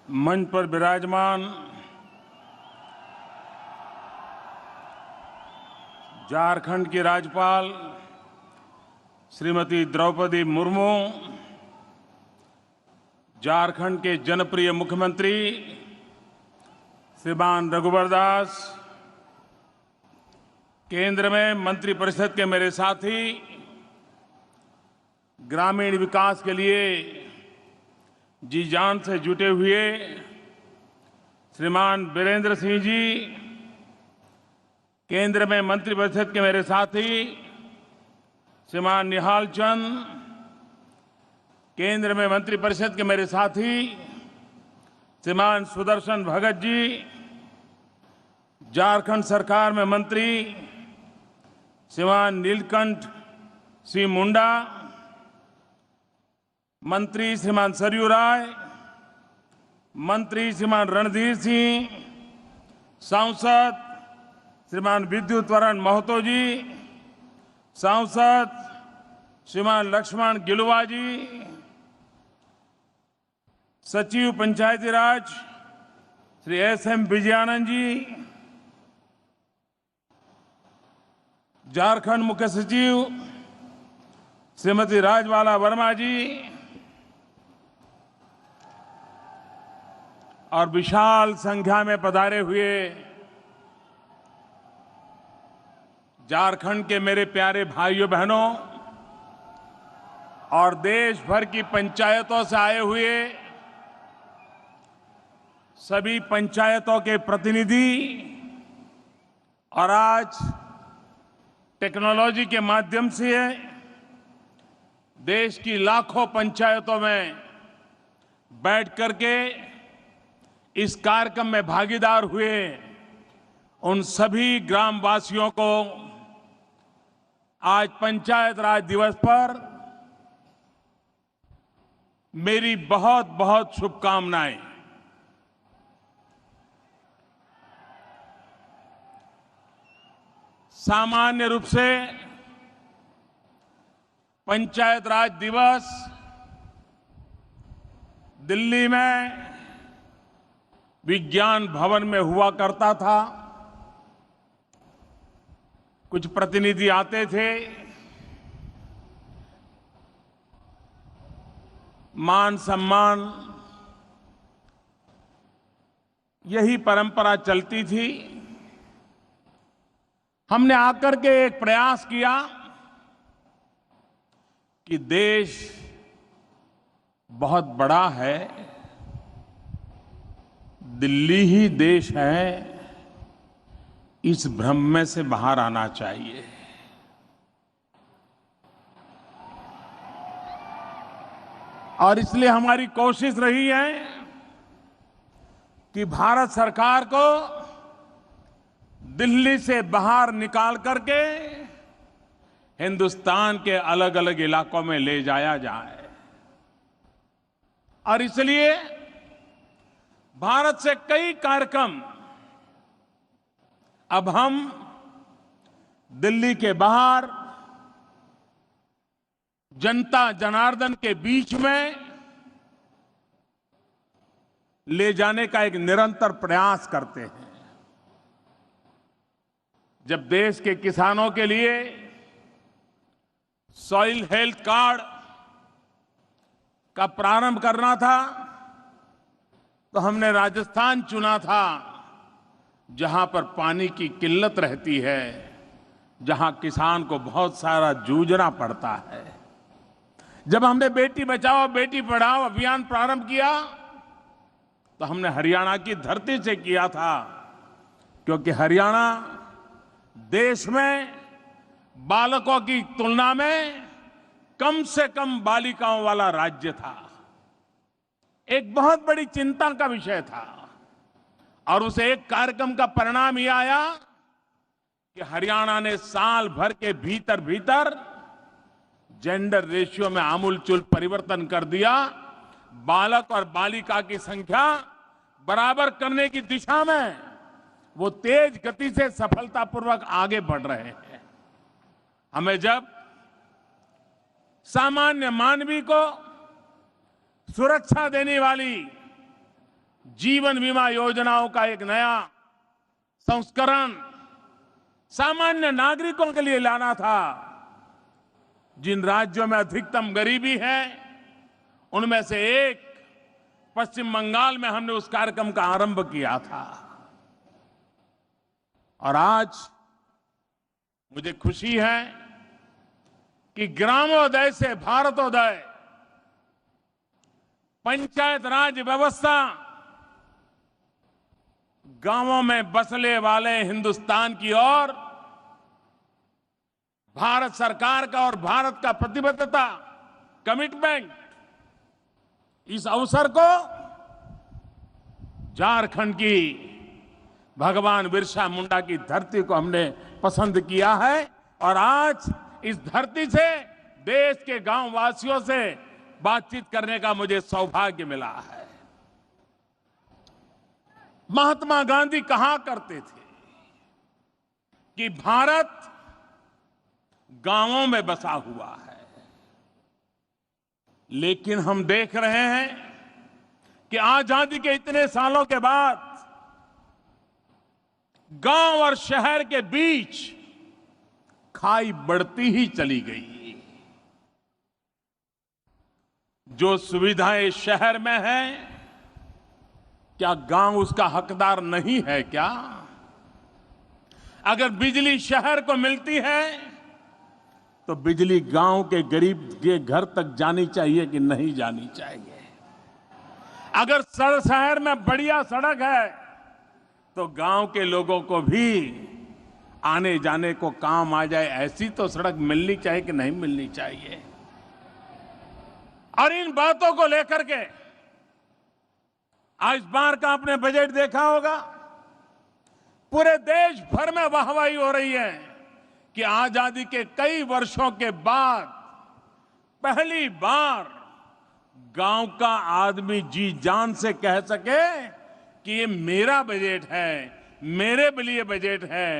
मंच पर विराजमान झारखंड की राज्यपाल श्रीमती द्रौपदी मुर्मू, झारखंड के जनप्रिय मुख्यमंत्री श्रीमान रघुवर दास, केंद्र में मंत्रिपरिषद के मेरे साथी, ग्रामीण विकास के लिए जी जान से जुटे हुए श्रीमान बीरेंद्र सिंह जी, केंद्र में मंत्रिपरिषद के मेरे साथी श्रीमान निहाल चंद, केंद्र में मंत्रिपरिषद के मेरे साथी श्रीमान सुदर्शन भगत जी, झारखंड सरकार में मंत्री श्रीमान नीलकंठ सिंह मुंडा, मंत्री श्रीमान सरयू राय, मंत्री श्रीमान रणधीर सिंह, सांसद श्रीमान विद्युत वरण महतो जी, सांसद श्रीमान लक्ष्मण गिलुवा जी, सचिव पंचायती राज श्री एस.एम. विजयानंद जी, झारखंड मुख्य सचिव श्रीमती राजबाला वर्मा जी और विशाल संख्या में पधारे हुए झारखंड के मेरे प्यारे भाइयों बहनों और देश भर की पंचायतों से आए हुए सभी पंचायतों के प्रतिनिधि और आज टेक्नोलॉजी के माध्यम से देश की लाखों पंचायतों में बैठ करके इस कार्यक्रम में भागीदार हुए उन सभी ग्रामवासियों को आज पंचायत राज दिवस पर मेरी बहुत बहुत शुभकामनाएं। सामान्य रूप से पंचायत राज दिवस दिल्ली में विज्ञान भवन में हुआ करता था। कुछ प्रतिनिधि आते थे, मान सम्मान, यही परंपरा चलती थी। हमने आकर के एक प्रयास किया कि देश बहुत बड़ा है, दिल्ली ही देश है, इस भ्रम में से बाहर आना चाहिए। और इसलिए हमारी कोशिश रही है कि भारत सरकार को दिल्ली से बाहर निकाल करके हिंदुस्तान के अलग अलग इलाकों में ले जाया जाए। और इसलिए भारत से कई कार्यक्रम अब हम दिल्ली के बाहर जनता जनार्दन के बीच में ले जाने का एक निरंतर प्रयास करते हैं। जब देश के किसानों के लिए सॉइल हेल्थ कार्ड का प्रारंभ करना था तो हमने राजस्थान चुना था, जहां पर पानी की किल्लत रहती है, जहां किसान को बहुत सारा जूझना पड़ता है। जब हमने बेटी बचाओ बेटी पढ़ाओ अभियान प्रारंभ किया तो हमने हरियाणा की धरती से किया था, क्योंकि हरियाणा देश में बालकों की तुलना में कम से कम बालिकाओं वाला राज्य था। एक बहुत बड़ी चिंता का विषय था और उस एक कार्यक्रम का परिणाम यह आया कि हरियाणा ने साल भर के भीतर भीतर जेंडर रेशियो में आमूलचूल परिवर्तन कर दिया। बालक और बालिका की संख्या बराबर करने की दिशा में वो तेज गति से सफलतापूर्वक आगे बढ़ रहे हैं। हमें जब सामान्य मानवी को सुरक्षा देने वाली जीवन बीमा योजनाओं का एक नया संस्करण सामान्य नागरिकों के लिए लाना था। जिन राज्यों में अधिकतम गरीबी है, उनमें से एक पश्चिम बंगाल में हमने उस कार्यक्रम का आरंभ किया था। और आज मुझे खुशी है कि ग्रामोदय से भारतोदय, पंचायत राज व्यवस्था गांवों में बसने वाले हिंदुस्तान की ओर भारत सरकार का और भारत का प्रतिबद्धता, कमिटमेंट, इस अवसर को झारखंड की भगवान बिरसा मुंडा की धरती को हमने पसंद किया है। और आज इस धरती से देश के गांव वासियों से बातचीत करने का मुझे सौभाग्य मिला है। महात्मा गांधी कहा करते थे कि भारत गांवों में बसा हुआ है, लेकिन हम देख रहे हैं कि आजादी के इतने सालों के बाद गांव और शहर के बीच खाई बढ़ती ही चली गई। जो सुविधाएं शहर में हैं, क्या गांव उसका हकदार नहीं है क्या? अगर बिजली शहर को मिलती है तो बिजली गांव के गरीब के घर तक जानी चाहिए कि नहीं जानी चाहिए? अगर शहर में बढ़िया सड़क है तो गांव के लोगों को भी आने जाने को काम आ जाए, ऐसी तो सड़क मिलनी चाहिए कि नहीं मिलनी चाहिए? और इन बातों को लेकर के आज बार का आपने बजट देखा होगा, पूरे देश भर में वाहवाही हो रही है कि आजादी के कई वर्षों के बाद पहली बार गांव का आदमी जी जान से कह सके कि ये मेरा बजट है, मेरे लिए बजट है,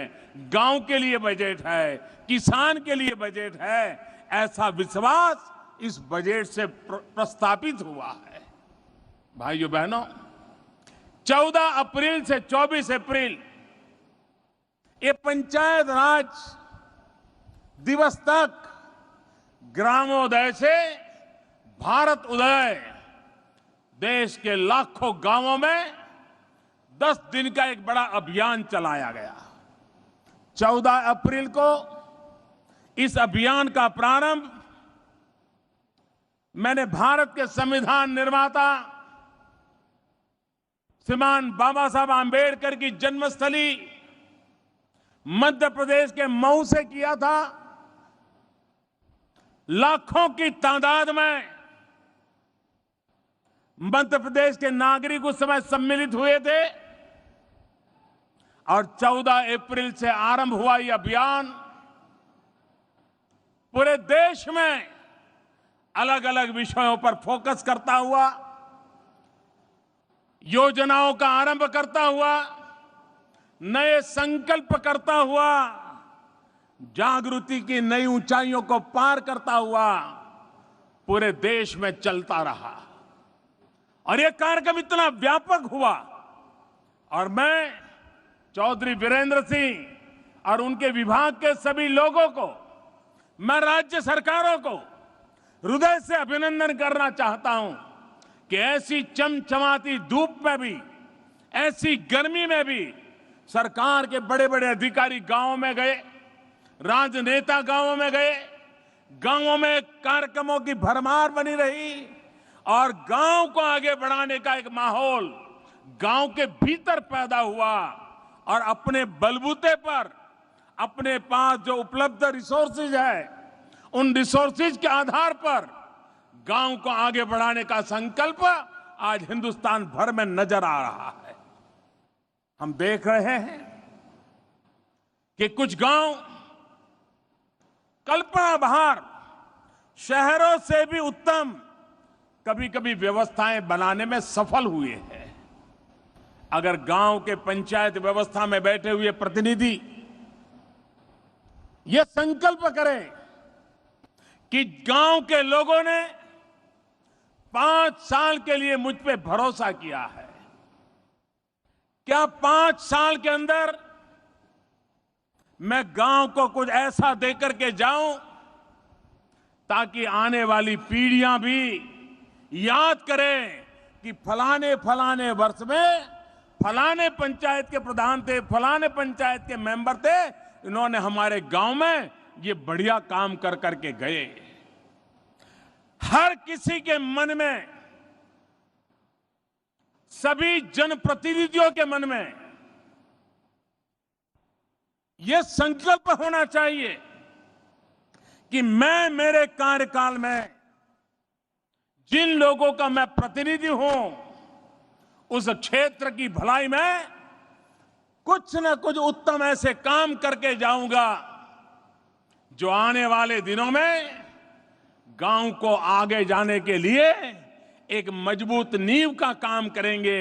गांव के लिए बजट है, किसान के लिए बजट है। ऐसा विश्वास इस बजट से प्रस्तापित हुआ है। भाइयों बहनों, 14 अप्रैल से 24 अप्रैल ये पंचायत राज दिवस तक ग्रामोदय से भारत उदय देश के लाखों गांवों में 10 दिन का एक बड़ा अभियान चलाया गया। 14 अप्रैल को इस अभियान का प्रारंभ मैंने भारत के संविधान निर्माता श्रीमान बाबा साहब आंबेडकर की जन्मस्थली मध्य प्रदेश के मऊ से किया था। लाखों की तादाद में मध्य प्रदेश के नागरिक उस समय सम्मिलित हुए थे और 14 अप्रैल से आरंभ हुआ यह अभियान पूरे देश में अलग अलग विषयों पर फोकस करता हुआ, योजनाओं का आरंभ करता हुआ, नए संकल्प करता हुआ, जागृति की नई ऊंचाइयों को पार करता हुआ पूरे देश में चलता रहा। और यह कार्यक्रम इतना व्यापक हुआ और मैं चौधरी वीरेंद्र सिंह और उनके विभाग के सभी लोगों को, मैं राज्य सरकारों को हृदय से अभिनंदन करना चाहता हूं कि ऐसी चमचमाती धूप में भी, ऐसी गर्मी में भी सरकार के बड़े बड़े अधिकारी गांवों में गए, राजनेता गांवों में गए, गांवों में कार्यक्रमों की भरमार बनी रही और गांव को आगे बढ़ाने का एक माहौल गांव के भीतर पैदा हुआ। और अपने बलबूते पर, अपने पास जो उपलब्ध रिसोर्सेज है, उन रिसोर्सेज के आधार पर गांव को आगे बढ़ाने का संकल्प आज हिंदुस्तान भर में नजर आ रहा है। हम देख रहे हैं कि कुछ गांव कल्पना बाहर शहरों से भी उत्तम कभी कभी व्यवस्थाएं बनाने में सफल हुए हैं। अगर गांव के पंचायत व्यवस्था में बैठे हुए प्रतिनिधि यह संकल्प करें कि गांव के लोगों ने 5 साल के लिए मुझ पे भरोसा किया है, क्या 5 साल के अंदर मैं गांव को कुछ ऐसा देकर के जाऊं ताकि आने वाली पीढ़ियां भी याद करें कि फलाने फलाने वर्ष में फलाने पंचायत के प्रधान थे, फलाने पंचायत के मेंबर थे, इन्होंने हमारे गांव में ये बढ़िया काम कर करके गए। हर किसी के मन में, सभी जनप्रतिनिधियों के मन में यह संकल्प होना चाहिए कि मैं मेरे कार्यकाल में जिन लोगों का मैं प्रतिनिधि हूं, उस क्षेत्र की भलाई में कुछ न कुछ उत्तम ऐसे काम करके जाऊंगा जो आने वाले दिनों में गांव को आगे जाने के लिए एक मजबूत नींव का काम करेंगे,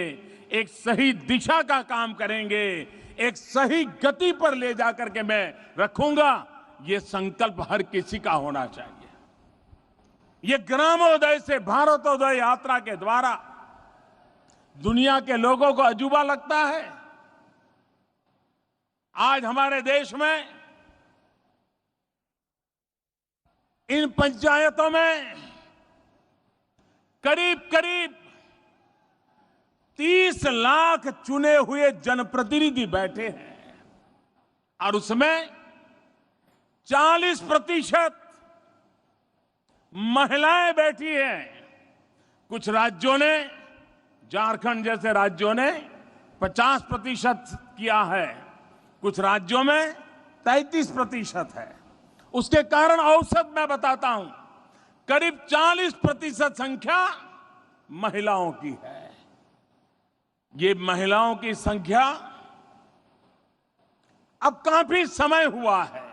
एक सही दिशा का काम करेंगे, एक सही गति पर ले जाकर के मैं रखूंगा। ये संकल्प हर किसी का होना चाहिए। ये ग्रामोदय से भारतोदय यात्रा के द्वारा दुनिया के लोगों को अजूबा लगता है। आज हमारे देश में इन पंचायतों में करीब करीब 30 लाख चुने हुए जनप्रतिनिधि बैठे हैं और उसमें 40% महिलाएं बैठी हैं। कुछ राज्यों ने, झारखंड जैसे राज्यों ने 50% किया है, कुछ राज्यों में 33% है। उसके कारण औसत मैं बताता हूं, करीब 40% संख्या महिलाओं की है। ये महिलाओं की संख्या अब काफी समय हुआ है।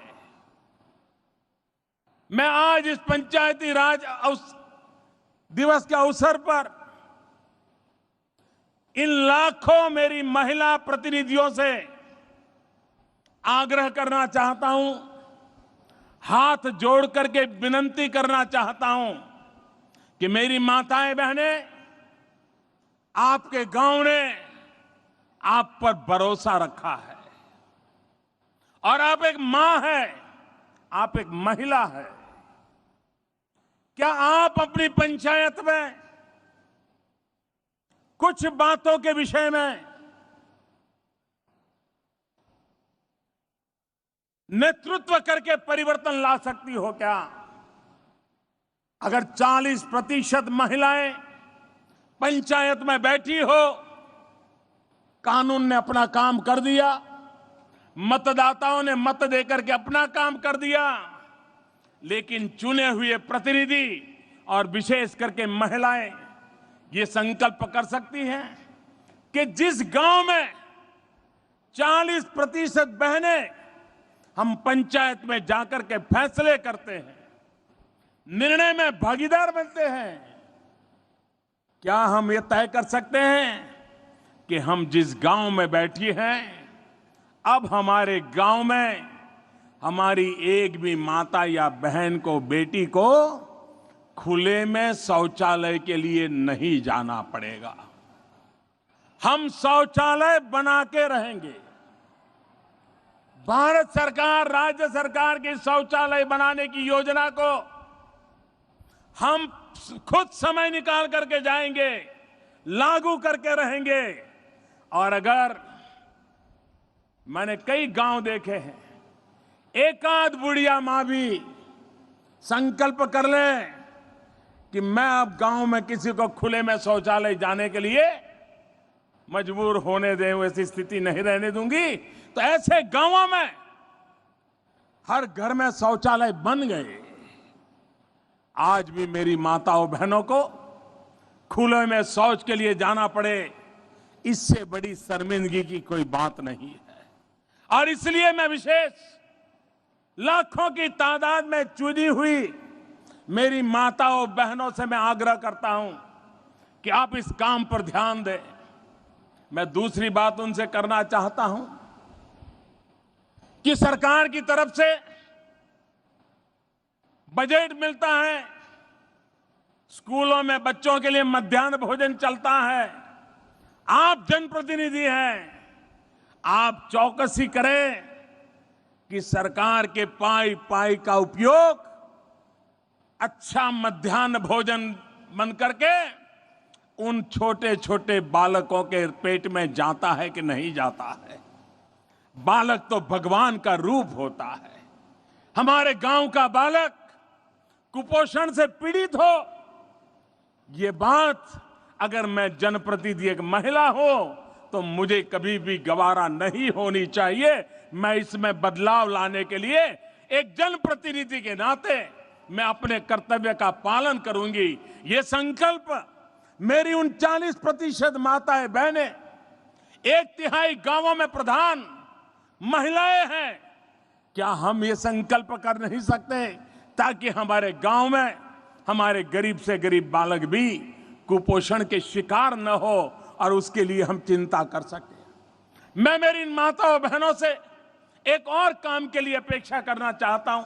मैं आज इस पंचायती राज दिवस के अवसर पर इन लाखों मेरी महिला प्रतिनिधियों से आग्रह करना चाहता हूं, हाथ जोड़ करके विनती करना चाहता हूं कि मेरी माताएं बहनें, आपके गांव ने आप पर भरोसा रखा है और आप एक मां है, आप एक महिला है। क्या आप अपनी पंचायत में कुछ बातों के विषय में नेतृत्व करके परिवर्तन ला सकती हो क्या? अगर 40% महिलाएं पंचायत में बैठी हो, कानून ने अपना काम कर दिया, मतदाताओं ने मत देकर के अपना काम कर दिया, लेकिन चुने हुए प्रतिनिधि और विशेष करके महिलाएं ये संकल्प कर सकती हैं कि जिस गांव में 40% बहनें हम पंचायत में जाकर के फैसले करते हैं, निर्णय में भागीदार बनते हैं, क्या हम ये तय कर सकते हैं कि हम जिस गांव में बैठी हैं, अब हमारे गांव में हमारी एक भी माता या बहन को, बेटी को खुले में शौचालय के लिए नहीं जाना पड़ेगा। हम शौचालय बना के रहेंगे। भारत सरकार, राज्य सरकार की शौचालय बनाने की योजना को हम खुद समय निकाल करके जाएंगे, लागू करके रहेंगे। और अगर मैंने कई गांव देखे हैं, एकाध बुढ़िया मां भी संकल्प कर ले कि मैं अब गांव में किसी को खुले में शौचालय जाने के लिए मजबूर होने दे, ऐसी स्थिति नहीं रहने दूंगी। तो ऐसे गांवों में हर घर में शौचालय बन गए। आज भी मेरी माताओं बहनों को खुले में शौच के लिए जाना पड़े, इससे बड़ी शर्मिंदगी की कोई बात नहीं है। और इसलिए मैं विशेष लाखों की तादाद में चुनी हुई मेरी माताओं बहनों से मैं आग्रह करता हूं कि आप इस काम पर ध्यान दें। मैं दूसरी बात उनसे करना चाहता हूं कि सरकार की तरफ से बजट मिलता है, स्कूलों में बच्चों के लिए मध्याह्न भोजन चलता है, आप जनप्रतिनिधि हैं, आप चौकसी करें कि सरकार के पाई पाई का उपयोग अच्छा मध्याह्न भोजन बन करके उन छोटे छोटे बालकों के पेट में जाता है कि नहीं जाता है। बालक तो भगवान का रूप होता है। हमारे गांव का बालक कुपोषण से पीड़ित हो, ये बात अगर मैं जनप्रतिनिधि एक महिला हो तो मुझे कभी भी गवारा नहीं होनी चाहिए। मैं इसमें बदलाव लाने के लिए एक जनप्रतिनिधि के नाते मैं अपने कर्तव्य का पालन करूंगी। ये संकल्प मेरी 39% माताएं बहनें, 1/3 गांवों में प्रधान महिलाएं हैं। क्या हम ये संकल्प कर नहीं सकते ताकि हमारे गांव में हमारे गरीब से गरीब बालक भी कुपोषण के शिकार न हो और उसके लिए हम चिंता कर सकें। मैं मेरी इन माताओं बहनों से एक और काम के लिए अपेक्षा करना चाहता हूं।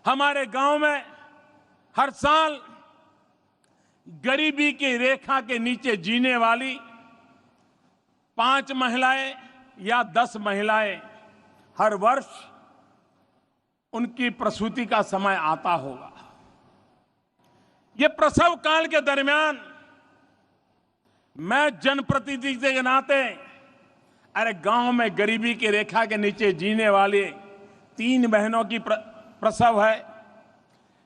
हमारे गांव में हर साल गरीबी की रेखा के नीचे जीने वाली 5 महिलाएं या 10 महिलाएं हर वर्ष उनकी प्रसूति का समय आता होगा। ये प्रसव काल के दरमियान मैं जनप्रतिनिधि के नाते अरे गांव में गरीबी की रेखा के नीचे जीने वाले 3 बहनों की प्रसव है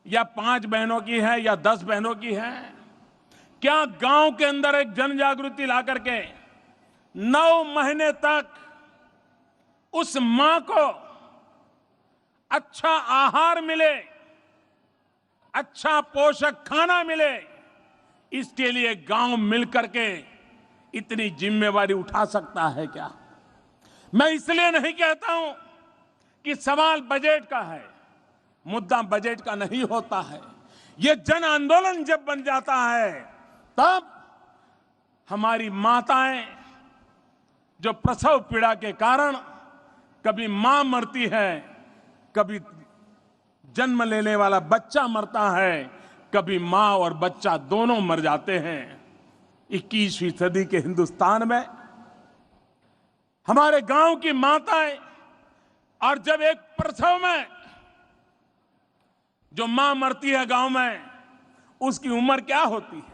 या 5 बहनों की है या 10 बहनों की है, क्या गांव के अंदर एक जन जागृति ला करके 9 महीने तक उस मां को अच्छा आहार मिले, अच्छा पोषक खाना मिले, इसके लिए गांव मिलकर के इतनी जिम्मेवारी उठा सकता है क्या? मैं इसलिए नहीं कहता हूं कि सवाल बजट का है। मुद्दा बजट का नहीं होता है। यह जन आंदोलन जब बन जाता है तब हमारी माताएं जो प्रसव पीड़ा के कारण कभी मां मरती है, कभी जन्म लेने वाला बच्चा मरता है, कभी मां और बच्चा दोनों मर जाते हैं। 21वीं सदी के हिंदुस्तान में हमारे गांव की माताएं, और जब एक प्रसव में जो मां मरती है गांव में, उसकी उम्र क्या होती है?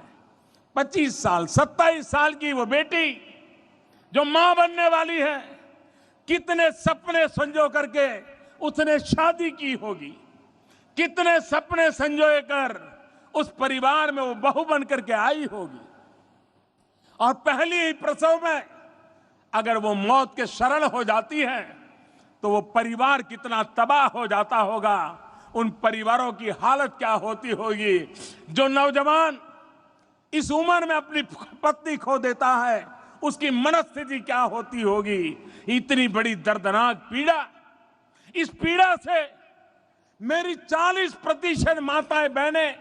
25 साल, 27 साल की वो बेटी जो मां बनने वाली है, कितने सपने संजो करके उसने शादी की होगी, कितने सपने संजोए कर उस परिवार में वो बहू बन करके आई होगी, और पहली ही प्रसव में अगर वो मौत के शरण हो जाती है तो वो परिवार कितना तबाह हो जाता होगा। उन परिवारों की हालत क्या होती होगी। जो नौजवान इस उम्र में अपनी पत्नी खो देता है, उसकी मनस्थिति क्या होती होगी। इतनी बड़ी दर्दनाक पीड़ा, इस पीड़ा से मेरी 40% माताएं बहनें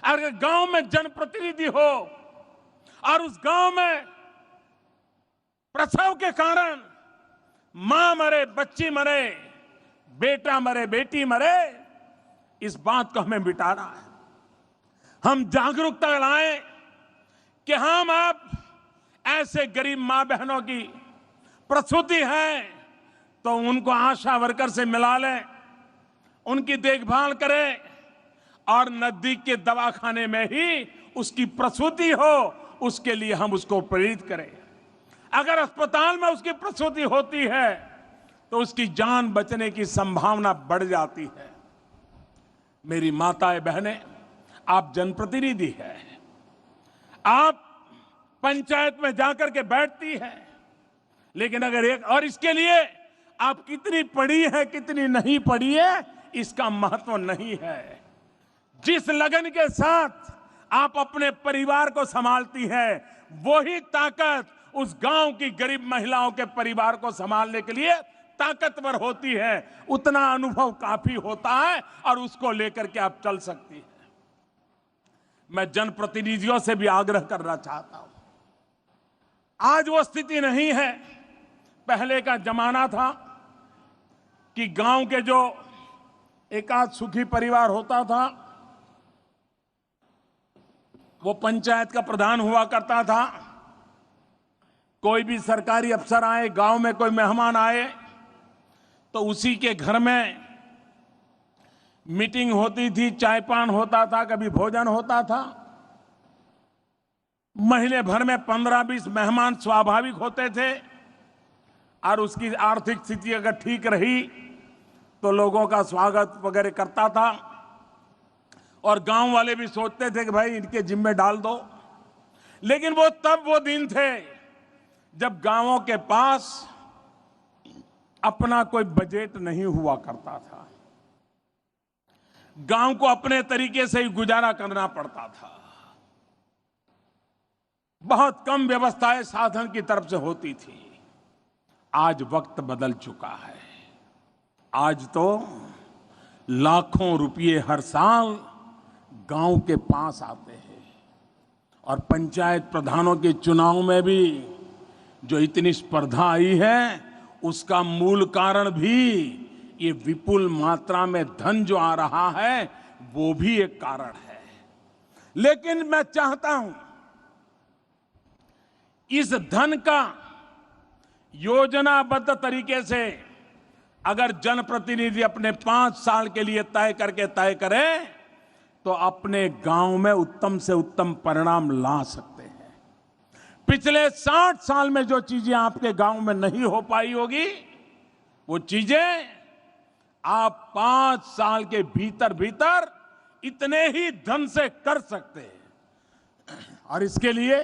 अगर गांव में जनप्रतिनिधि हो और उस गांव में प्रसव के कारण मां मरे, बच्ची मरे, बेटा मरे, बेटी मरे, इस बात को हमें मिटाना है। हम जागरूकता लाएं कि हम अब ऐसे गरीब मां बहनों की प्रसूति है तो उनको आशा वर्कर से मिला लें, उनकी देखभाल करें और नजदीक के दवाखाने में ही उसकी प्रसूति हो, उसके लिए हम उसको प्रेरित करें। अगर अस्पताल में उसकी प्रसूति होती है तो उसकी जान बचने की संभावना बढ़ जाती है। मेरी माताएं बहनें, आप जनप्रतिनिधि हैं, आप पंचायत में जाकर के बैठती हैं, लेकिन अगर एक और इसके लिए आप कितनी पढ़ी है कितनी नहीं पढ़ी है इसका महत्व नहीं है। जिस लगन के साथ आप अपने परिवार को संभालती हैं, वही ताकत उस गांव की गरीब महिलाओं के परिवार को संभालने के लिए ताकतवर होती है। उतना अनुभव काफी होता है और उसको लेकर के आप चल सकती हैं। मैं जनप्रतिनिधियों से भी आग्रह करना चाहता हूं, आज वो स्थिति नहीं है। पहले का जमाना था कि गांव के जो एकाध सुखी परिवार होता था वो पंचायत का प्रधान हुआ करता था। कोई भी सरकारी अफसर आए, गांव में कोई मेहमान आए, तो उसी के घर में मीटिंग होती थी, चाय पान होता था, कभी भोजन होता था। महीने भर में 15-20 मेहमान स्वाभाविक होते थे, और उसकी आर्थिक स्थिति अगर ठीक रही तो लोगों का स्वागत वगैरह करता था। और गांव वाले भी सोचते थे कि भाई इनके जिम्मे डाल दो। लेकिन वो दिन थे जब गांवों के पास अपना कोई बजट नहीं हुआ करता था। गांव को अपने तरीके से ही गुजारा करना पड़ता था। बहुत कम व्यवस्थाएं साधन की तरफ से होती थी। आज वक्त बदल चुका है। आज तो लाखों रुपये हर साल गांव के पास आते हैं। और पंचायत प्रधानों के चुनाव में भी जो इतनी स्पर्धा आई है, उसका मूल कारण भी ये विपुल मात्रा में धन जो आ रहा है, वो भी एक कारण है। लेकिन मैं चाहता हूं इस धन का योजनाबद्ध तरीके से अगर जनप्रतिनिधि अपने 5 साल के लिए तय करें तो अपने गांव में उत्तम से उत्तम परिणाम ला सकते हैं। पिछले 60 साल में जो चीजें आपके गांव में नहीं हो पाई होगी, वो चीजें आप 5 साल के भीतर इतने ही धन से कर सकते हैं। और इसके लिए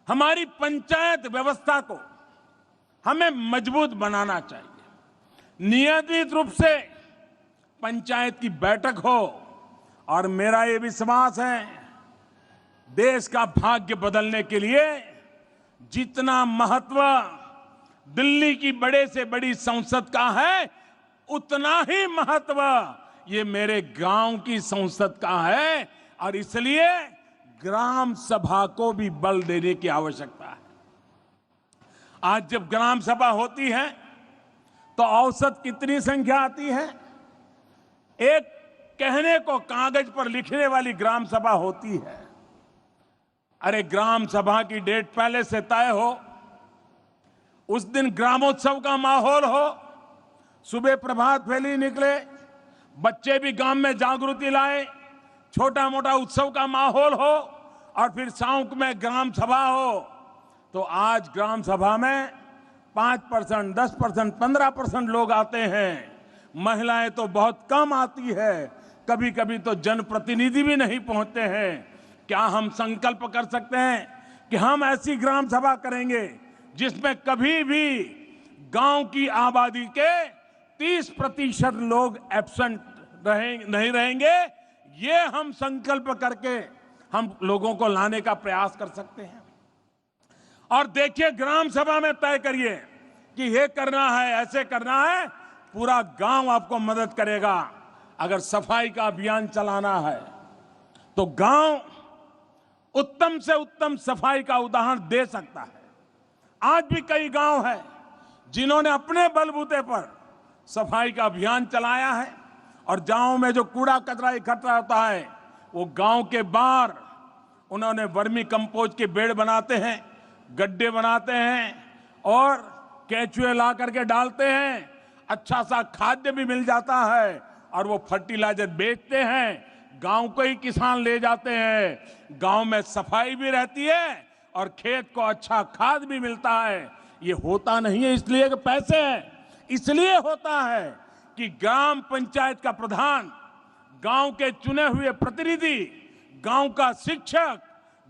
हमारी पंचायत व्यवस्था को हमें मजबूत बनाना चाहिए। नियमित रूप से पंचायत की बैठक हो, और मेरा ये विश्वास है देश का भाग्य बदलने के लिए जितना महत्व दिल्ली की बड़े से बड़ी संसद का है, उतना ही महत्व ये मेरे गांव की संसद का है। और इसलिए ग्राम सभा को भी बल देने की आवश्यकता है। आज जब ग्राम सभा होती है तो औसत कितनी संख्या आती है? एक कहने को कागज पर लिखने वाली ग्राम सभा होती है। अरे ग्राम सभा की डेट पहले से तय हो, उस दिन ग्रामोत्सव का माहौल हो, सुबह प्रभात फेरी निकले, बच्चे भी गांव में जागृति लाए, छोटा मोटा उत्सव का माहौल हो, और फिर शाम में ग्राम सभा हो। तो आज ग्राम सभा में 5%, 10%, 15% लोग आते हैं। महिलाएं तो बहुत कम आती है, कभी कभी तो जनप्रतिनिधि भी नहीं पहुंचते हैं। क्या हम संकल्प कर सकते हैं कि हम ऐसी ग्राम सभा करेंगे जिसमें कभी भी गांव की आबादी के 30% लोग एब्सेंट नहीं रहेंगे? ये हम संकल्प करके हम लोगों को लाने का प्रयास कर सकते हैं। और देखिए, ग्राम सभा में तय करिए कि ये करना है, ऐसे करना है, पूरा गांव आपको मदद करेगा। अगर सफाई का अभियान चलाना है तो गांव उत्तम से उत्तम सफाई का उदाहरण दे सकता है। आज भी कई गांव हैं जिन्होंने अपने बलबूते पर सफाई का अभियान चलाया है। और गांव में जो कूड़ा कचरा इकट्ठा होता है, वो गांव के बाहर उन्होंने वर्मी कंपोस्ट के बेड बनाते हैं, गड्ढे बनाते हैं, और केचुए ला करके डालते हैं। अच्छा सा खाद्य भी मिल जाता है, और वो फर्टिलाइजर बेचते हैं, गांव को ही किसान ले जाते हैं। गांव में सफाई भी रहती है और खेत को अच्छा खाद भी मिलता है। ये होता नहीं है इसलिए कि पैसे हैं, इसलिए होता है कि ग्राम पंचायत का प्रधान, गांव के चुने हुए प्रतिनिधि, गांव का शिक्षक,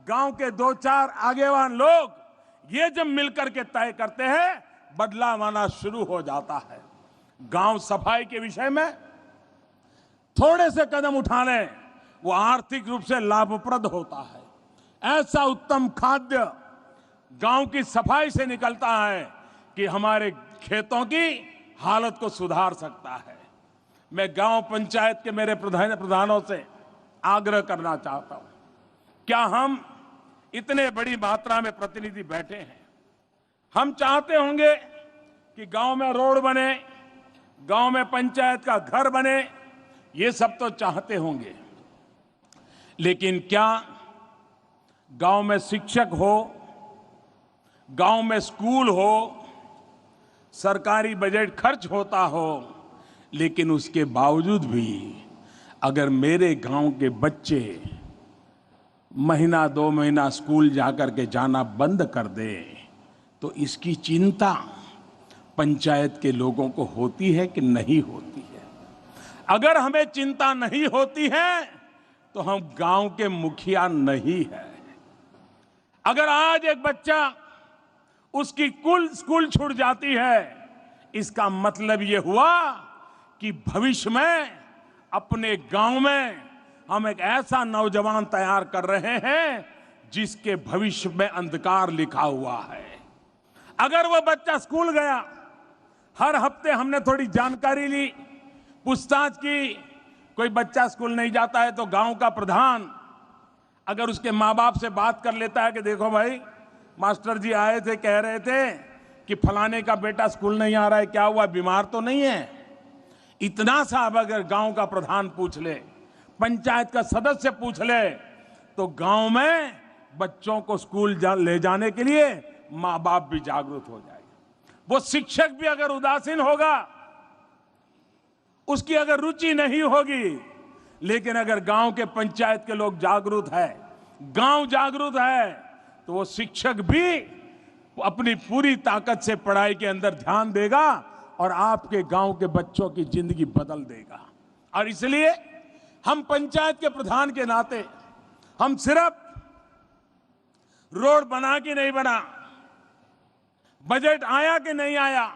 गांव के 2-4 आगेवान लोग, ये जब मिलकर के तय करते हैं, बदलाव आना शुरू हो जाता है। गांव सफाई के विषय में थोड़े से कदम उठा लें, वो आर्थिक रूप से लाभप्रद होता है। ऐसा उत्तम खाद्य गांव की सफाई से निकलता है कि हमारे खेतों की हालत को सुधार सकता है। मैं गांव पंचायत के मेरे प्रधानों से आग्रह करना चाहता हूं, क्या हम इतने बड़ी मात्रा में प्रतिनिधि बैठे हैं, हम चाहते होंगे कि गांव में रोड बने, गांव में पंचायत का घर बने, ये सब तो चाहते होंगे। लेकिन क्या गांव में शिक्षक हो, गांव में स्कूल हो, सरकारी बजट खर्च होता हो, लेकिन उसके बावजूद भी अगर मेरे गांव के बच्चे महीना 2 महीना स्कूल जाकर के जाना बंद कर दे, तो इसकी चिंता पंचायत के लोगों को होती है कि नहीं होती है? अगर हमें चिंता नहीं होती है तो हम गांव के मुखिया नहीं है। अगर आज एक बच्चा उसकी कुल स्कूल छूट जाती है, इसका मतलब यह हुआ कि भविष्य में अपने गांव में हम एक ऐसा नौजवान तैयार कर रहे हैं जिसके भविष्य में अंधकार लिखा हुआ है। अगर वो बच्चा स्कूल गया, हर हफ्ते हमने थोड़ी जानकारी ली, पूछताछ की, कोई बच्चा स्कूल नहीं जाता है तो गांव का प्रधान अगर उसके माँ बाप से बात कर लेता है कि देखो भाई, मास्टर जी आए थे, कह रहे थे कि फलाने का बेटा स्कूल नहीं आ रहा है, क्या हुआ, बीमार तो नहीं है? इतना सा अब अगर गांव का प्रधान पूछ ले, पंचायत का सदस्य पूछ ले, तो गांव में बच्चों को स्कूल ले जाने के लिए माँ बाप भी जागरूक हो जाएंगे। वो शिक्षक भी अगर उदासीन होगा, उसकी अगर रुचि नहीं होगी, लेकिन अगर गांव के पंचायत के लोग जागरूक है, गांव जागरूक है, तो वो शिक्षक भी अपनी पूरी ताकत से पढ़ाई के अंदर ध्यान देगा और आपके गांव के बच्चों की जिंदगी बदल देगा। और इसलिए हम पंचायत के प्रधान के नाते हम सिर्फ रोड बना कि नहीं बना, बजट आया कि नहीं आया,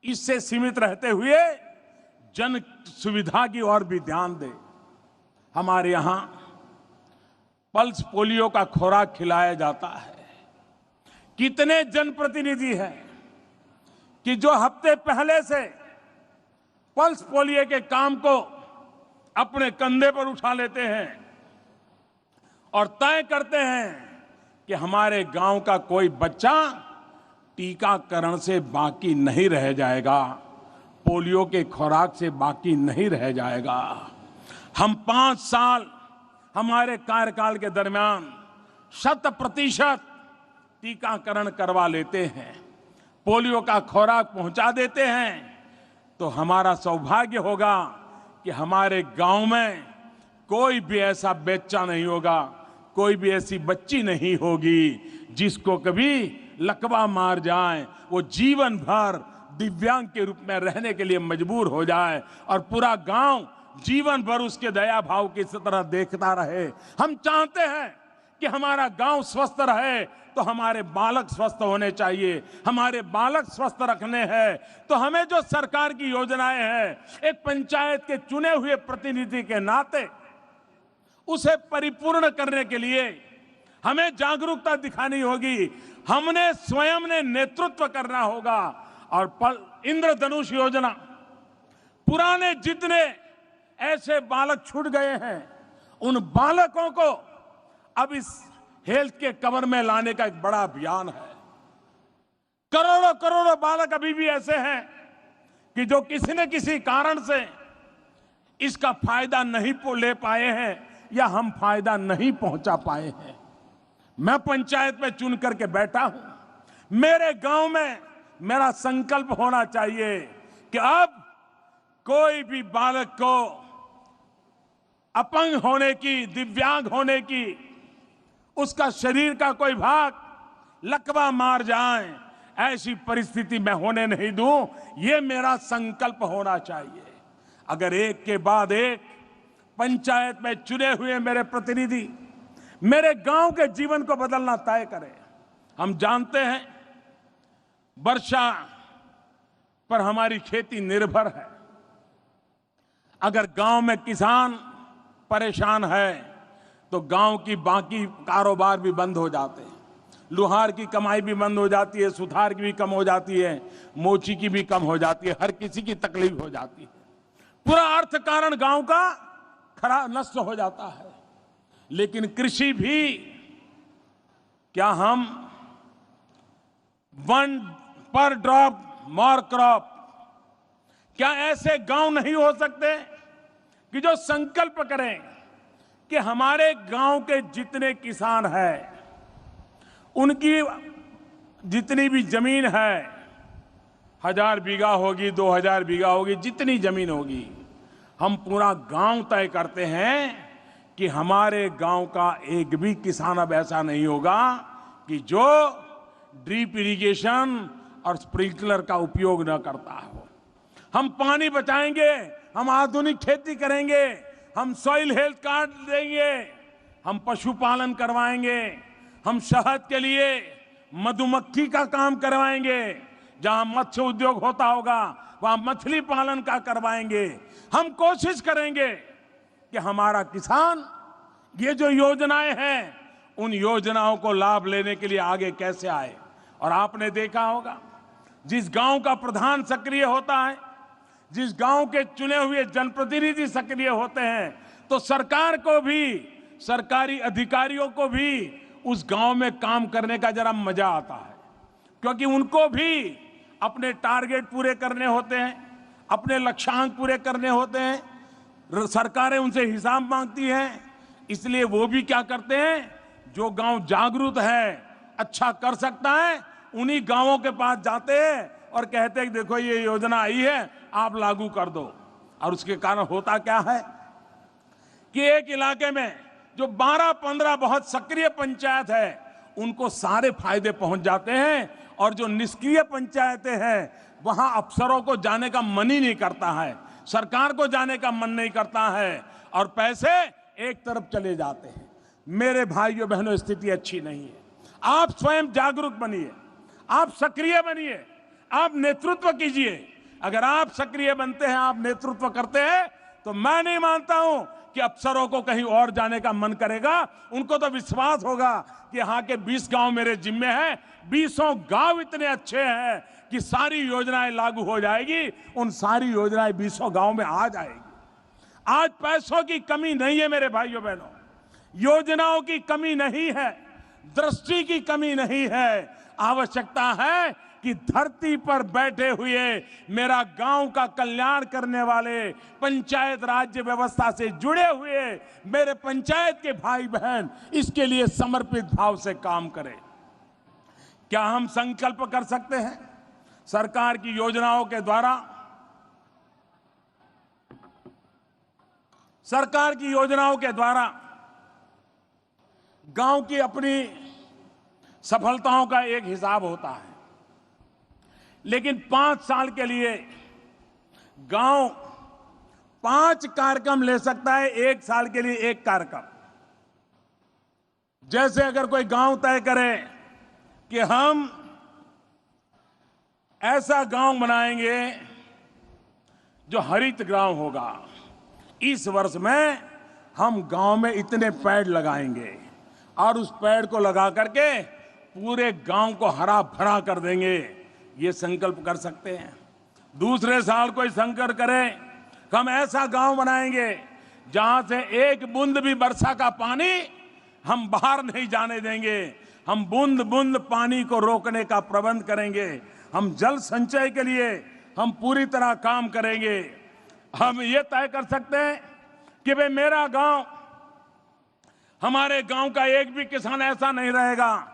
इससे सीमित रहते हुए जन सुविधा की ओर भी ध्यान दें। हमारे यहां पल्स पोलियो का खुराक खिलाया जाता है। कितने जनप्रतिनिधि हैं कि जो हफ्ते पहले से पल्स पोलियो के काम को अपने कंधे पर उठा लेते हैं और तय करते हैं कि हमारे गांव का कोई बच्चा टीकाकरण से बाकी नहीं रह जाएगा, पोलियो के खुराक से बाकी नहीं रह जाएगा। हम 5 साल हमारे कार्यकाल के दरमियान 100% टीकाकरण करवा लेते हैं, पोलियो का खुराक पहुंचा देते हैं, तो हमारा सौभाग्य होगा कि हमारे गांव में कोई भी ऐसा बच्चा नहीं होगा, कोई भी ऐसी बच्ची नहीं होगी जिसको कभी लकवा मार जाए, वो जीवन भर दिव्यांग के रूप में रहने के लिए मजबूर हो जाए और पूरा गांव जीवन भर उसके दया भाव की तरह देखता रहे। हम चाहते हैं कि हमारा गांव स्वस्थ रहे, तो हमारे बालक स्वस्थ होने चाहिए। हमारे बालक स्वस्थ रखने हैं तो हमें जो सरकार की योजनाएं हैं, एक पंचायत के चुने हुए प्रतिनिधि के नाते उसे परिपूर्ण करने के लिए हमें जागरूकता दिखानी होगी। हमने स्वयं ने नेतृत्व करना होगा और इंद्रधनुष योजना, पुराने जितने ऐसे बालक छूट गए हैं, उन बालकों को अब इस हेल्थ के कवर में लाने का एक बड़ा अभियान है। करोड़ों करोड़ों बालक अभी भी ऐसे हैं कि जो किसी न किसी कारण से इसका फायदा नहीं ले पाए हैं या हम फायदा नहीं पहुंचा पाए हैं। मैं पंचायत में चुन करके बैठा हूं। मेरे गांव में मेरा संकल्प होना चाहिए कि अब कोई भी बालक को अपंग होने की, दिव्यांग होने की, उसका शरीर का कोई भाग लकवा मार जाए, ऐसी परिस्थिति मैं होने नहीं दूं। ये मेरा संकल्प होना चाहिए। अगर एक के बाद एक पंचायत में चुने हुए मेरे प्रतिनिधि मेरे गांव के जीवन को बदलना तय करें। हम जानते हैं वर्षा पर हमारी खेती निर्भर है। अगर गांव में किसान परेशान है तो गांव की बाकी कारोबार भी बंद हो जाते हैं। लुहार की कमाई भी बंद हो जाती है, सुथार की भी कम हो जाती है, मोची की भी कम हो जाती है, हर किसी की तकलीफ हो जाती है। पूरा अर्थ कारण गांव का खराब नष्ट हो जाता है। लेकिन कृषि भी, क्या हम वन पर ड्रॉप मोर क्रॉप, क्या ऐसे गांव नहीं हो सकते कि जो संकल्प करें कि हमारे गांव के जितने किसान हैं उनकी जितनी भी जमीन है, 1000 बीघा होगी, 2000 बीघा होगी, जितनी जमीन होगी, हम पूरा गांव तय करते हैं कि हमारे गांव का एक भी किसान अब ऐसा नहीं होगा कि जो ड्रिप इरिगेशन और स्प्रिंकलर का उपयोग न करता हो। हम पानी बचाएंगे, हम आधुनिक खेती करेंगे, हम सॉइल हेल्थ कार्ड देंगे, हम पशुपालन करवाएंगे, हम शहद के लिए मधुमक्खी का काम करवाएंगे, जहां मत्स्य उद्योग होता होगा वहां मछली पालन का करवाएंगे। हम कोशिश करेंगे कि हमारा किसान ये जो योजनाएं हैं उन योजनाओं को लाभ लेने के लिए आगे कैसे आए। और आपने देखा होगा, जिस गांव का प्रधान सक्रिय होता है, जिस गांव के चुने हुए जनप्रतिनिधि सक्रिय होते हैं, तो सरकार को भी, सरकारी अधिकारियों को भी उस गांव में काम करने का जरा मजा आता है, क्योंकि उनको भी अपने टारगेट पूरे करने होते हैं, अपने लक्ष्यांक पूरे करने होते हैं। सरकारें उनसे हिसाब मांगती हैं, इसलिए वो भी क्या करते हैं, जो गांव जागरूक है, अच्छा कर सकता है, उन्हीं गांवों के पास जाते हैं और कहते हैं कि देखो ये योजना आई है, आप लागू कर दो। और उसके कारण होता क्या है कि एक इलाके में जो 12-15 बहुत सक्रिय पंचायत है, उनको सारे फायदे पहुंच जाते हैं, और जो निष्क्रिय पंचायतें हैं वहां अफसरों को जाने का मन ही नहीं करता है, सरकार को जाने का मन नहीं करता है, और पैसे एक तरफ चले जाते हैं। मेरे भाइयों बहनों, स्थिति अच्छी नहीं है। आप स्वयं जागरूक बनिए, आप सक्रिय बनिए, आप नेतृत्व कीजिए। अगर आप सक्रिय बनते हैं, आप नेतृत्व करते हैं, तो मैं नहीं मानता हूं कि अफसरों को कहीं और जाने का मन करेगा। उनको तो विश्वास होगा कि यहाँ के 20 गांव मेरे जिम्मे हैं, 20 गांव इतने अच्छे हैं कि सारी योजनाएं लागू हो जाएगी, उन सारी योजनाएं 20 गांव में आ जाएगी। आज पैसों की कमी नहीं है मेरे भाइयों बहनों, योजनाओं की कमी नहीं है, दृष्टि की कमी नहीं है। आवश्यकता है कि धरती पर बैठे हुए मेरा गांव का कल्याण करने वाले, पंचायत राज्य व्यवस्था से जुड़े हुए मेरे पंचायत के भाई बहन इसके लिए समर्पित भाव से काम करें। क्या हम संकल्प कर सकते हैं सरकार की योजनाओं के द्वारा, सरकार की योजनाओं के द्वारा गांव की अपनी सफलताओं का एक हिसाब होता है, लेकिन 5 साल के लिए गांव 5 कार्यक्रम ले सकता है, 1 साल के लिए 1 कार्यक्रम। जैसे अगर कोई गांव तय करे कि हम ऐसा गांव बनाएंगे जो हरित गांव होगा, इस वर्ष में हम गांव में इतने पेड़ लगाएंगे और उस पेड़ को लगा करके पूरे गांव को हरा भरा कर देंगे, ये संकल्प कर सकते हैं। दूसरे साल कोई संकल्प करे कि हम ऐसा गांव बनाएंगे जहां से एक बूंद भी वर्षा का पानी हम बाहर नहीं जाने देंगे, हम बूंद बूंद पानी को रोकने का प्रबंध करेंगे, हम जल संचय के लिए हम पूरी तरह काम करेंगे। हम ये तय कर सकते हैं कि भाई मेरा गांव, हमारे गांव का एक भी किसान ऐसा नहीं रहेगा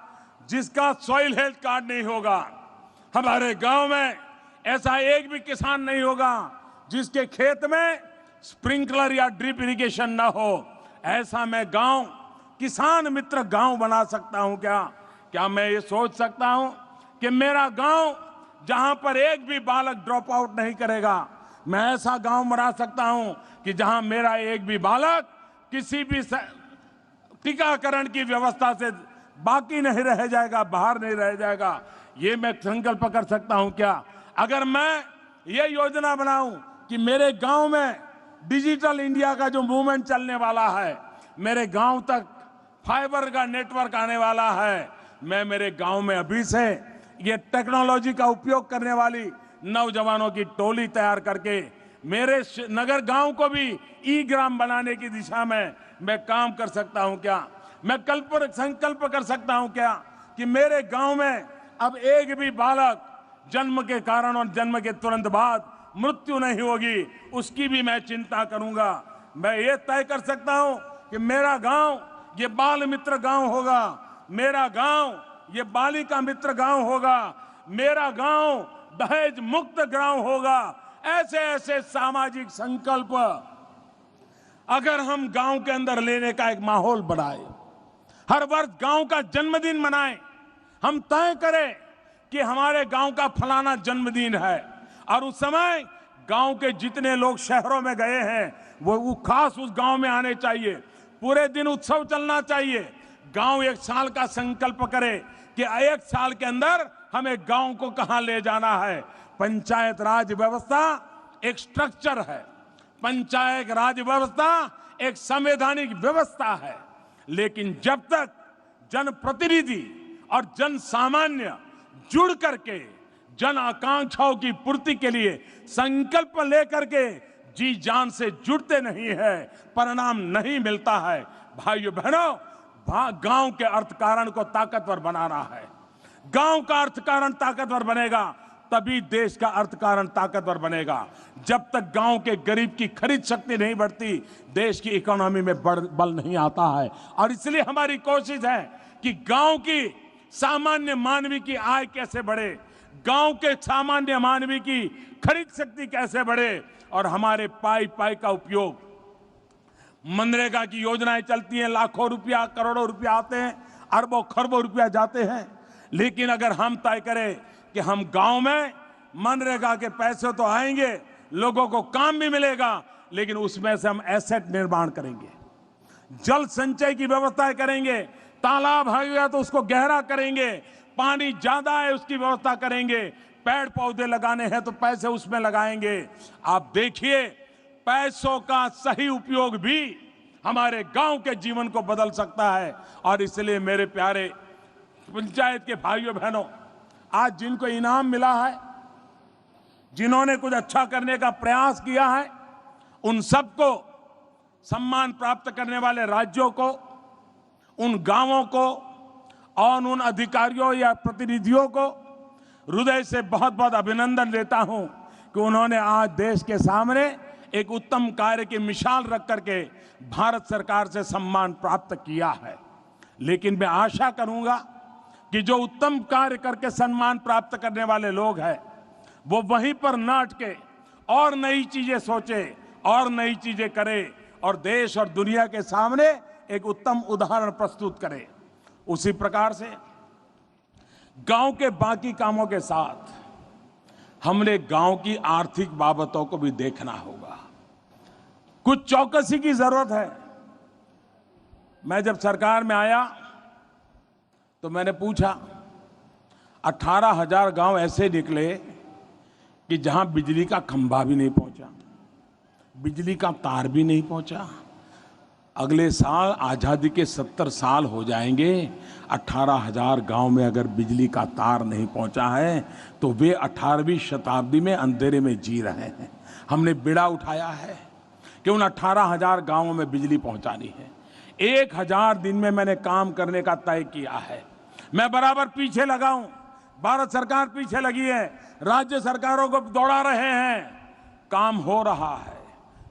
जिसका सॉइल हेल्थ कार्ड नहीं होगा, हमारे गांव में ऐसा एक भी किसान नहीं होगा जिसके खेत में स्प्रिंकलर या ड्रिप इरिगेशन ना हो। ऐसा मैं गांव, किसान मित्र गांव बना सकता हूं। क्या मैं ये सोच सकता हूं कि मेरा गांव जहां पर एक भी बालक ड्रॉप आउट नहीं करेगा, मैं ऐसा गांव बना सकता हूं कि जहां मेरा एक भी बालक किसी भी टीकाकरण की व्यवस्था से बाकी नहीं रह जाएगा, बाहर नहीं रह जाएगा। ये मैं संकल्प कर सकता हूं। क्या अगर मैं ये योजना बनाऊं कि मेरे गांव में डिजिटल इंडिया का जो मूवमेंट चलने वाला है, मेरे गांव तक फाइबर का नेटवर्क आने वाला है, मैं मेरे गांव में अभी से ये टेक्नोलॉजी का उपयोग करने वाली नौजवानों की टोली तैयार करके मेरे नगर गांव को भी ई ग्राम बनाने की दिशा में मैं काम कर सकता हूं। क्या मैं संकल्प कर सकता हूं क्या कि मेरे गांव में अब एक भी बालक जन्म के कारण और जन्म के तुरंत बाद मृत्यु नहीं होगी, उसकी भी मैं चिंता करूंगा। मैं ये तय कर सकता हूं कि मेरा गांव ये बाल मित्र गांव होगा, मेरा गांव ये बालिका मित्र गांव होगा, मेरा गांव दहेज मुक्त गांव होगा। ऐसे ऐसे सामाजिक संकल्प अगर हम गांव के अंदर लेने का एक माहौल बनाए, हर वर्ष गांव का जन्मदिन मनाएं, हम तय करें कि हमारे गांव का फलाना जन्मदिन है और उस समय गांव के जितने लोग शहरों में गए हैं वो खास उस गांव में आने चाहिए, पूरे दिन उत्सव चलना चाहिए। गांव एक साल का संकल्प करे कि एक साल के अंदर हमें गांव को कहां ले जाना है। पंचायत राज व्यवस्था एक स्ट्रक्चर है, पंचायत राज व्यवस्था एक संवैधानिक व्यवस्था है, लेकिन जब तक जनप्रतिनिधि और जन सामान्य जुड़ करके जन आकांक्षाओं की पूर्ति के लिए संकल्प लेकर के जी जान से जुड़ते नहीं है, परिणाम नहीं मिलता है। भाइयों बहनों, गांव के अर्थकारण को ताकतवर बनाना है। गांव का अर्थकारण ताकतवर बनेगा तभी देश का अर्थकारण ताकतवर बनेगा। जब तक गांव के गरीब की खरीद शक्ति नहीं बढ़ती, देश की इकोनॉमी में बल नहीं आता है। और इसलिए हमारी कोशिश है कि गांव की सामान्य मानवी की आय कैसे बढ़े, गांव के सामान्य मानवी की खरीद शक्ति कैसे बढ़े। और हमारे पाई पाई का उपयोग, मनरेगा की योजनाएं चलती हैं, लाखों रुपया करोड़ों रुपया आते हैं, अरबों खरबों रुपया जाते हैं, लेकिन अगर हम तय करें कि हम गांव में मनरेगा के पैसे तो आएंगे, लोगों को काम भी मिलेगा, लेकिन उसमें से हम एसेट निर्माण करेंगे, जल संचय की व्यवस्था करेंगे, तालाब है तो उसको गहरा करेंगे, पानी ज्यादा है उसकी व्यवस्था करेंगे, पेड़ पौधे लगाने हैं तो पैसे उसमें लगाएंगे। आप देखिए, पैसों का सही उपयोग भी हमारे गांव के जीवन को बदल सकता है। और इसलिए मेरे प्यारे पंचायत के भाइयों बहनों, आज जिनको इनाम मिला है, जिन्होंने कुछ अच्छा करने का प्रयास किया है, उन सबको, सम्मान प्राप्त करने वाले राज्यों को, उन गांवों को और उन अधिकारियों या प्रतिनिधियों को हृदय से बहुत बहुत अभिनंदन देता हूं कि उन्होंने आज देश के सामने एक उत्तम कार्य की मिसाल रख करके भारत सरकार से सम्मान प्राप्त किया है। लेकिन मैं आशा करूंगा कि जो उत्तम कार्य करके सम्मान प्राप्त करने वाले लोग हैं, वो वहीं पर न अटके और नई चीजें सोचे और नई चीजें करे और देश और दुनिया के सामने एक उत्तम उदाहरण प्रस्तुत करे। उसी प्रकार से गांव के बाकी कामों के साथ हमने गांव की आर्थिक बाबतों को भी देखना होगा। कुछ चौकसी की जरूरत है। मैं जब सरकार में आया तो मैंने पूछा, 18,000 गांव ऐसे निकले कि जहां बिजली का खंभा भी नहीं पहुंचा, बिजली का तार भी नहीं पहुंचा। अगले साल आजादी के 70 साल हो जाएंगे, 18,000 गांव में अगर बिजली का तार नहीं पहुंचा है तो वे 18वीं शताब्दी में अंधेरे में जी रहे हैं। हमने बीड़ा उठाया है कि उन 18,000 गांवों में बिजली पहुंचानी है। 1000 दिन में मैंने काम करने का तय किया है। मैं बराबर पीछे लगा हूं, भारत सरकार पीछे लगी है, राज्य सरकारों को दौड़ा रहे हैं, काम हो रहा है।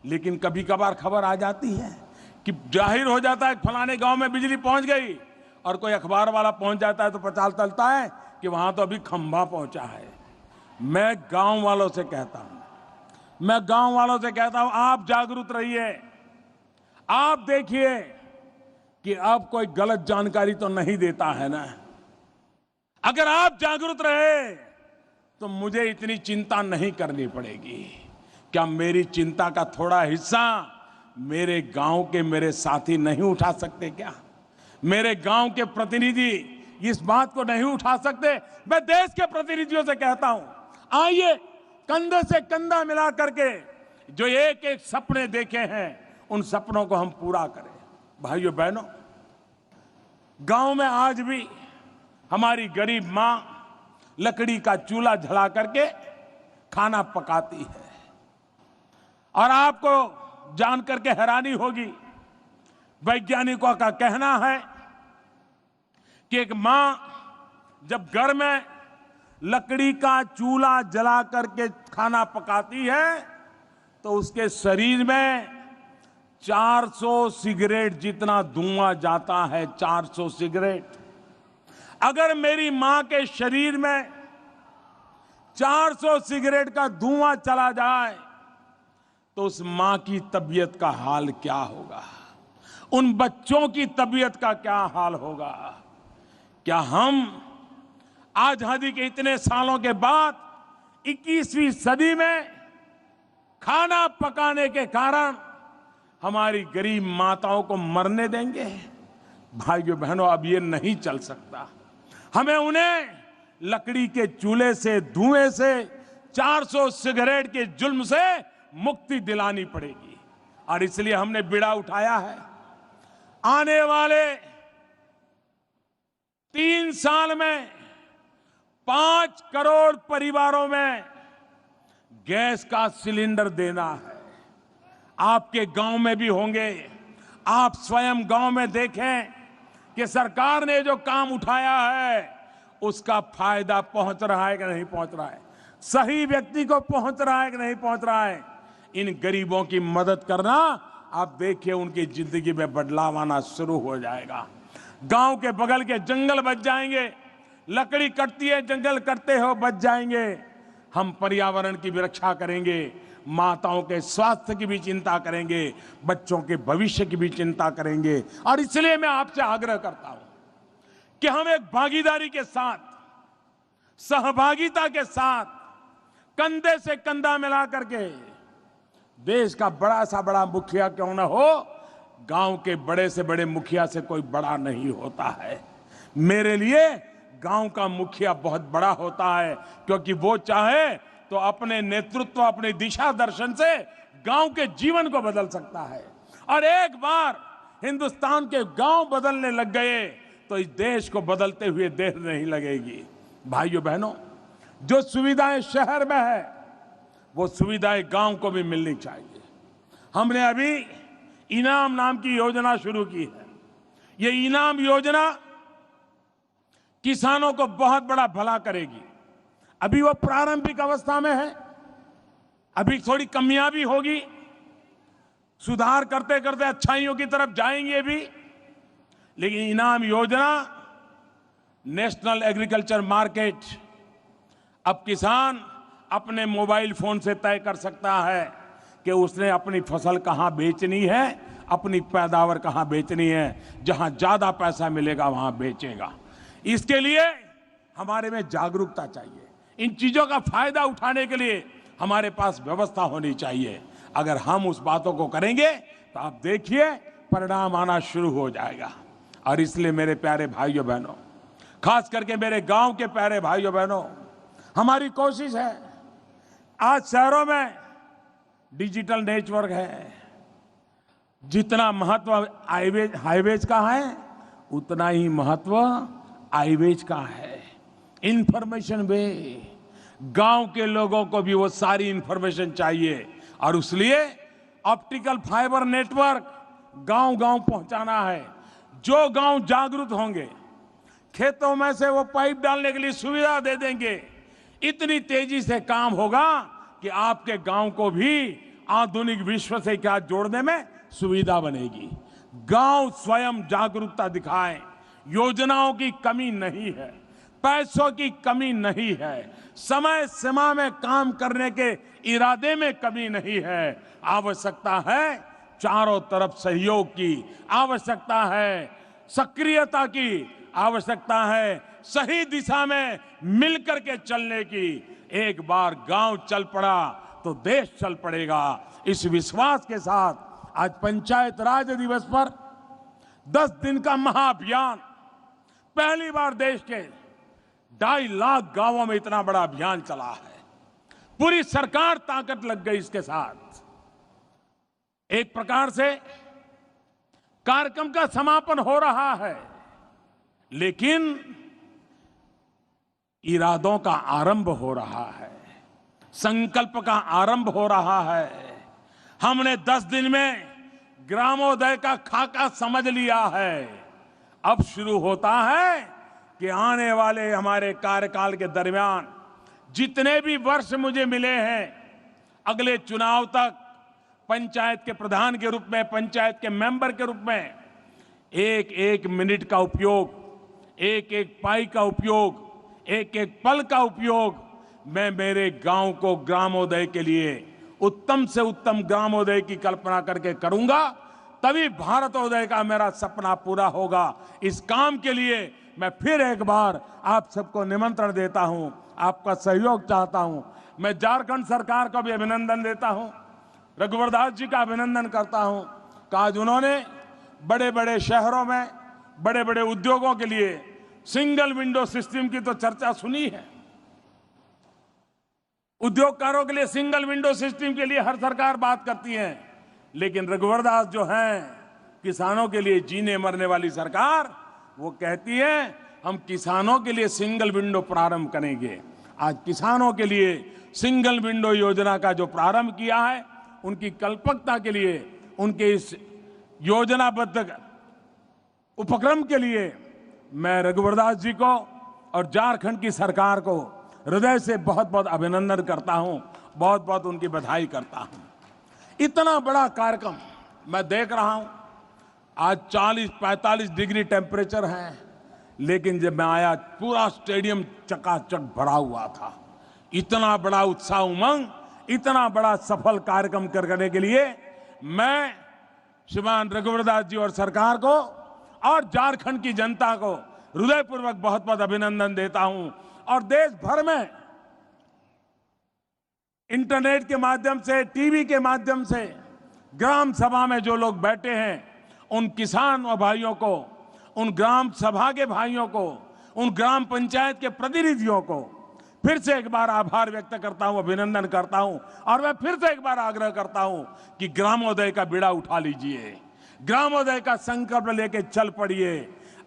लेकिन कभी कभार खबर आ जाती है कि जाहिर हो जाता है फलाने गांव में बिजली पहुंच गई, और कोई अखबार वाला पहुंच जाता है तो पता चलता है कि वहां तो अभी खंभा पहुंचा है। मैं गांव वालों से कहता हूं, आप जागरूक रहिए, आप देखिए कि अब कोई गलत जानकारी तो नहीं देता है ना। अगर आप जागरूक रहे तो मुझे इतनी चिंता नहीं करनी पड़ेगी। क्या मेरी चिंता का थोड़ा हिस्सा मेरे गांव के मेरे साथी नहीं उठा सकते क्या? मेरे गांव के प्रतिनिधि इस बात को नहीं उठा सकते? मैं देश के प्रतिनिधियों से कहता हूं, आइए कंधे से कंधा मिला करके जो एक एक सपने देखे हैं उन सपनों को हम पूरा करें। भाइयों बहनों, गांव में आज भी हमारी गरीब मां लकड़ी का चूल्हा जला करके खाना पकाती है। और आपको जानकर के हैरानी होगी, वैज्ञानिकों का कहना है कि एक मां जब घर में लकड़ी का चूल्हा जला करके खाना पकाती है तो उसके शरीर में 400 सिगरेट जितना धुआं जाता है। 400 सिगरेट। अगर मेरी मां के शरीर में 400 सिगरेट का धुआं चला जाए तो उस मां की तबीयत का हाल क्या होगा, उन बच्चों की तबीयत का क्या हाल होगा। क्या हम आजादी के इतने सालों के बाद 21वीं सदी में खाना पकाने के कारण हमारी गरीब माताओं को मरने देंगे? भाइयों बहनों, अब ये नहीं चल सकता। हमें उन्हें लकड़ी के चूल्हे से, धुएं से, 400 सिगरेट के जुल्म से मुक्ति दिलानी पड़ेगी। और इसलिए हमने बीड़ा उठाया है। आने वाले 3 साल में 5 करोड़ परिवारों में गैस का सिलेंडर देना है। आपके गांव में भी होंगे। आप स्वयं गांव में देखें कि सरकार ने जो काम उठाया है उसका फायदा पहुंच रहा है कि नहीं पहुंच रहा है, सही व्यक्ति को पहुंच रहा है कि नहीं पहुंच रहा है। इन गरीबों की मदद करना, आप देखिए उनकी जिंदगी में बदलाव आना शुरू हो जाएगा। गांव के बगल के जंगल बच जाएंगे। लकड़ी कटती है, जंगल कटते हो बच जाएंगे। हम पर्यावरण की भी रक्षा करेंगे, माताओं के स्वास्थ्य की भी चिंता करेंगे, बच्चों के भविष्य की भी चिंता करेंगे। और इसलिए मैं आपसे आग्रह करता हूं कि हम एक भागीदारी के साथ, सहभागिता के साथ, कंधे से कंधा मिला करके, देश का बड़ा सा बड़ा मुखिया क्यों ना हो, गांव के बड़े से बड़े मुखिया से कोई बड़ा नहीं होता है। मेरे लिए गांव का मुखिया बहुत बड़ा होता है, क्योंकि वो चाहे तो अपने नेतृत्व, अपने दिशा दर्शन से गांव के जीवन को बदल सकता है। और एक बार हिंदुस्तान के गांव बदलने लग गए तो इस देश को बदलते हुए देर नहीं लगेगी। भाइयों बहनों, जो सुविधाएं शहर में है वो सुविधाएं गांव को भी मिलनी चाहिए। हमने अभी इनाम नाम की योजना शुरू की है। ये इनाम योजना किसानों को बहुत बड़ा भला करेगी। अभी वो प्रारंभिक अवस्था में है, अभी थोड़ी कमियां भी होगी, सुधार करते करते अच्छाइयों की तरफ जाएंगे भी। लेकिन इनाम योजना, नेशनल एग्रीकल्चर मार्केट, अब किसान अपने मोबाइल फोन से तय कर सकता है कि उसने अपनी फसल कहां बेचनी है, अपनी पैदावार कहां बेचनी है। जहां ज्यादा पैसा मिलेगा वहां बेचेगा। इसके लिए हमारे में जागरूकता चाहिए। इन चीजों का फायदा उठाने के लिए हमारे पास व्यवस्था होनी चाहिए। अगर हम उस बातों को करेंगे तो आप देखिए परिणाम आना शुरू हो जाएगा। और इसलिए मेरे प्यारे भाइयों बहनों, खास करके मेरे गांव के प्यारे भाइयों बहनों, हमारी कोशिश है, आज शहरों में डिजिटल नेटवर्क है, जितना महत्व हाईवेज का है उतना ही महत्व आईवेज का है। इंफॉर्मेशन वे, गांव के लोगों को भी वो सारी इंफॉर्मेशन चाहिए। और इसलिए ऑप्टिकल फाइबर नेटवर्क गांव गांव पहुंचाना है। जो गांव जागरूक होंगे, खेतों में से वो पाइप डालने के लिए सुविधा दे देंगे। इतनी तेजी से काम होगा कि आपके गांव को भी आधुनिक विश्व से क्या जोड़ने में सुविधा बनेगी। गांव स्वयं जागरूकता दिखाएं। योजनाओं की कमी नहीं है, पैसों की कमी नहीं है, समय सीमा में काम करने के इरादे में कमी नहीं है। आवश्यकता है चारों तरफ सहयोग की, आवश्यकता है सक्रियता की, आवश्यकता है सही दिशा में मिलकर के चलने की। एक बार गांव चल पड़ा तो देश चल पड़ेगा। इस विश्वास के साथ आज पंचायत राज दिवस पर 10 दिन का महाअभियान, पहली बार देश के 2.5 लाख गांवों में इतना बड़ा अभियान चला है। पूरी सरकार ताकत लग गई इसके साथ। एक प्रकार से कार्यक्रम का समापन हो रहा है, लेकिन इरादों का आरंभ हो रहा है, संकल्प का आरंभ हो रहा है। हमने 10 दिन में ग्रामोदय का खाका समझ लिया है। अब शुरू होता है कि आने वाले हमारे कार्यकाल के दरमियान जितने भी वर्ष मुझे मिले हैं, अगले चुनाव तक पंचायत के प्रधान के रूप में, पंचायत के मेंबर के रूप में 1-1 मिनट का उपयोग एक एक पाई का उपयोग, एक एक पल का उपयोग मैं मेरे गांव को ग्रामोदय के लिए उत्तम से उत्तम ग्रामोदय की कल्पना करके करूंगा, तभी भारतोदय का मेरा सपना पूरा होगा। इस काम के लिए मैं फिर एक बार आप सबको निमंत्रण देता हूं, आपका सहयोग चाहता हूं। मैं झारखंड सरकार का भी अभिनंदन देता हूं, रघुवर दास जी का अभिनंदन करता हूं कि आज उन्होंने बड़े बड़े शहरों में बड़े बड़े उद्योगों के लिए सिंगल विंडो सिस्टम की तो चर्चा सुनी है। उद्योगकारों के लिए सिंगल विंडो सिस्टम के लिए हर सरकार बात करती है, लेकिन रघुवर दास जो हैं किसानों के लिए जीने मरने वाली सरकार, वो कहती है हम किसानों के लिए सिंगल विंडो प्रारंभ करेंगे। आज किसानों के लिए सिंगल विंडो योजना का जो प्रारंभ किया है, उनकी कल्पकता के लिए, उनके इस योजनाबद्ध उपक्रम के लिए मैं रघुवर दास जी को और झारखंड की सरकार को हृदय से बहुत बहुत अभिनंदन करता हूं, बहुत बहुत उनकी बधाई करता हूं। इतना बड़ा कार्यक्रम मैं देख रहा हूं, आज 40-45 डिग्री टेम्परेचर है, लेकिन जब मैं आया पूरा स्टेडियम चकाचक भरा हुआ था। इतना बड़ा उत्साह उमंग, इतना बड़ा सफल कार्यक्रम करने के लिए मैं श्रीमान रघुवर दास जी और सरकार को और झारखंड की जनता को हृदयपूर्वक बहुत बहुत अभिनंदन देता हूं। और देश भर में इंटरनेट के माध्यम से, टीवी के माध्यम से ग्राम सभा में जो लोग बैठे हैं, उन किसान और भाइयों को, उन ग्राम सभा के भाइयों को, उन ग्राम पंचायत के प्रतिनिधियों को फिर से एक बार आभार व्यक्त करता हूं, अभिनंदन करता हूं। और मैं फिर से एक बार आग्रह करता हूं कि ग्रामोदय का बीड़ा उठा लीजिए, ग्रामोदय का संकल्प लेके चल पड़िए।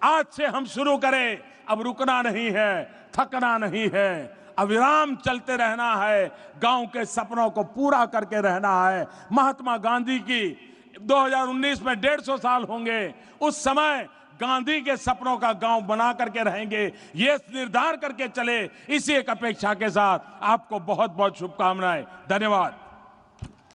आज से हम शुरू करें, अब रुकना नहीं है, थकना नहीं है, अविराम चलते रहना है, गांव के सपनों को पूरा करके रहना है। महात्मा गांधी की 2019 में 150 साल होंगे, उस समय गांधी के सपनों का गांव बना करके रहेंगे, ये निर्धार करके चले। इसी एक अपेक्षा के साथ आपको बहुत बहुत शुभकामनाएं। धन्यवाद।